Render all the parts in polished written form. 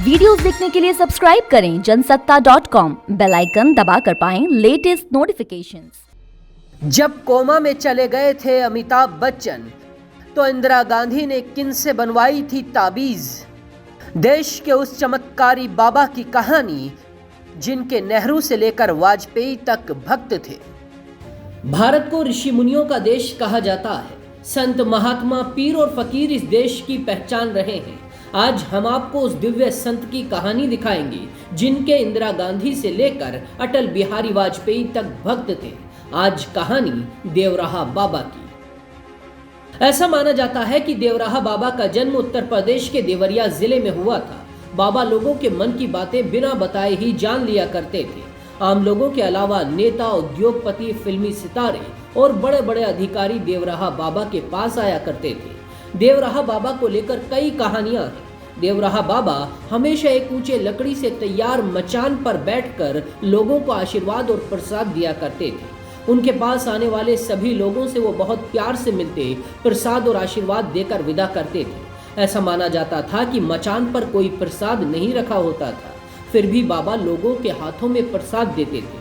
Videos देखने के लिए सब्सक्राइब करें जनसत्ता.com, बेल आइकन दबाकर पाएं लेटेस्ट नोटिफिकेशंस। जब कोमा में चले गए थे अमिताभ बच्चन, तो इंदिरा गांधी ने किन से बनवाई थी ताबीज। देश के उस चमत्कारी बाबा की कहानी जिनके नेहरू से लेकर वाजपेयी तक भक्त थे। भारत को ऋषि मुनियों का देश कहा जाता है। संत, महात्मा, पीर और फकीर इस देश की पहचान रहे हैं। आज हम आपको उस दिव्य संत की कहानी दिखाएंगे जिनके इंदिरा गांधी से लेकर अटल बिहारी वाजपेयी तक भक्त थे। आज कहानी देवराहा बाबा की। ऐसा माना जाता है कि देवराहा बाबा का जन्म उत्तर प्रदेश के देवरिया जिले में हुआ था। बाबा लोगों के मन की बातें बिना बताए ही जान लिया करते थे। आम लोगों के अलावा नेता, उद्योगपति, फिल्मी सितारे और बड़े बड़े अधिकारी देवराहा बाबा के पास आया करते थे। देवराहा बाबा को लेकर कई कहानियां हैं। देवराहा बाबा हमेशा एक ऊंचे लकड़ी से तैयार मचान पर बैठकर लोगों को आशीर्वाद और प्रसाद दिया करते थे। उनके पास आने वाले सभी लोगों से वो बहुत प्यार से मिलते, प्रसाद और आशीर्वाद देकर विदा करते थे। ऐसा माना जाता था कि मचान पर कोई प्रसाद नहीं रखा होता था, फिर भी बाबा लोगों के हाथों में प्रसाद देते थे।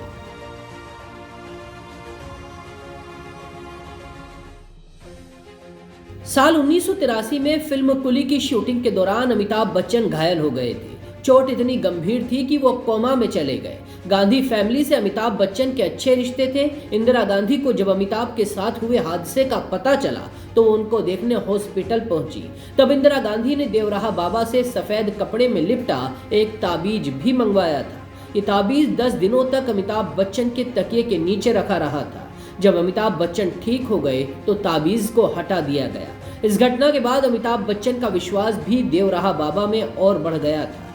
साल 1983 में फिल्म कुली की शूटिंग के दौरान अमिताभ बच्चन घायल हो गए थे। चोट इतनी गंभीर थी कि वो कोमा में चले गए। गांधी फैमिली से अमिताभ बच्चन के अच्छे रिश्ते थे। इंदिरा गांधी को जब अमिताभ के साथ हुए हादसे का पता चला तो उनको देखने हॉस्पिटल पहुंची। तब इंदिरा गांधी ने देवराहा बाबा से सफेद कपड़े में लिपटा एक ताबीज भी मंगवाया था। ये ताबीज 10 दिनों तक अमिताभ बच्चन के तकिए के नीचे रखा रहा था। जब अमिताभ बच्चन ठीक हो गए तो ताबीज को हटा दिया गया। इस घटना के बाद अमिताभ बच्चन का विश्वास भी देवराहा बाबा में और बढ़ गया था।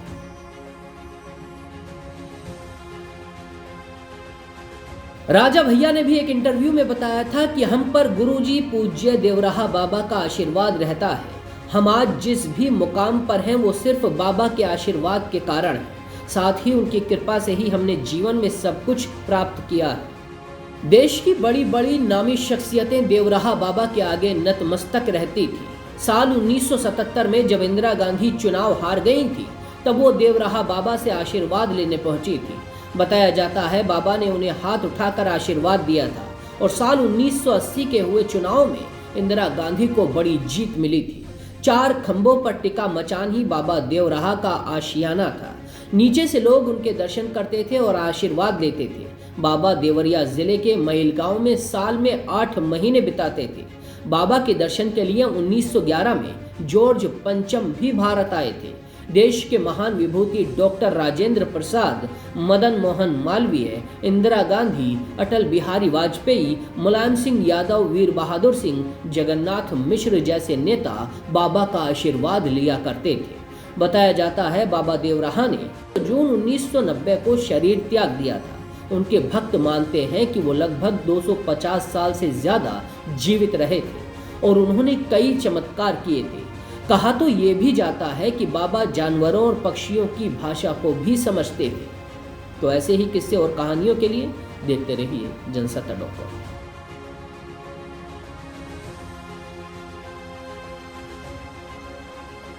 राजा भैया ने भी एक इंटरव्यू में बताया था कि हम पर गुरुजी पूज्य देवराहा बाबा का आशीर्वाद रहता है। हम आज जिस भी मुकाम पर हैं वो सिर्फ बाबा के आशीर्वाद के कारण है। साथ ही उनकी कृपा से ही हमने जीवन में सब कुछ प्राप्त किया है। देश की बड़ी बड़ी नामी शख्सियतें देवराहा बाबा के आगे नतमस्तक रहती थी। साल 1977 में जब इंदिरा गांधी चुनाव हार गई थी तब वो देवराहा बाबा से आशीर्वाद लेने पहुंची थी। बताया जाता है बाबा ने उन्हें हाथ उठाकर आशीर्वाद दिया था और साल 1980 के हुए चुनाव में इंदिरा गांधी को बड़ी जीत मिली थी। 4 खंभों पर टिका मचान ही बाबा देवराहा का आशियाना था। नीचे से लोग उनके दर्शन करते थे और आशीर्वाद लेते थे। बाबा देवरिया जिले के महिल गांव में साल में 8 महीने बिताते थे। बाबा के दर्शन के लिए 1911 में जॉर्ज पंचम भी भारत आए थे। देश के महान विभूति डॉक्टर राजेंद्र प्रसाद, मदन मोहन मालवीय, इंदिरा गांधी, अटल बिहारी वाजपेयी, मुलायम सिंह यादव, वीर बहादुर सिंह, जगन्नाथ मिश्र जैसे नेता बाबा का आशीर्वाद लिया करते थे। बताया जाता है बाबा देवराहा ने जून 1990 को शरीर त्याग दिया था। उनके भक्त मानते हैं कि वो लगभग 250 साल से ज्यादा जीवित रहे थे और उन्होंने कई चमत्कार किए थे। कहा तो ये भी जाता है कि बाबा जानवरों और पक्षियों की भाषा को भी समझते थे। तो ऐसे ही किस्से और कहानियों के लिए देखते रहिए जनसत्ता.com।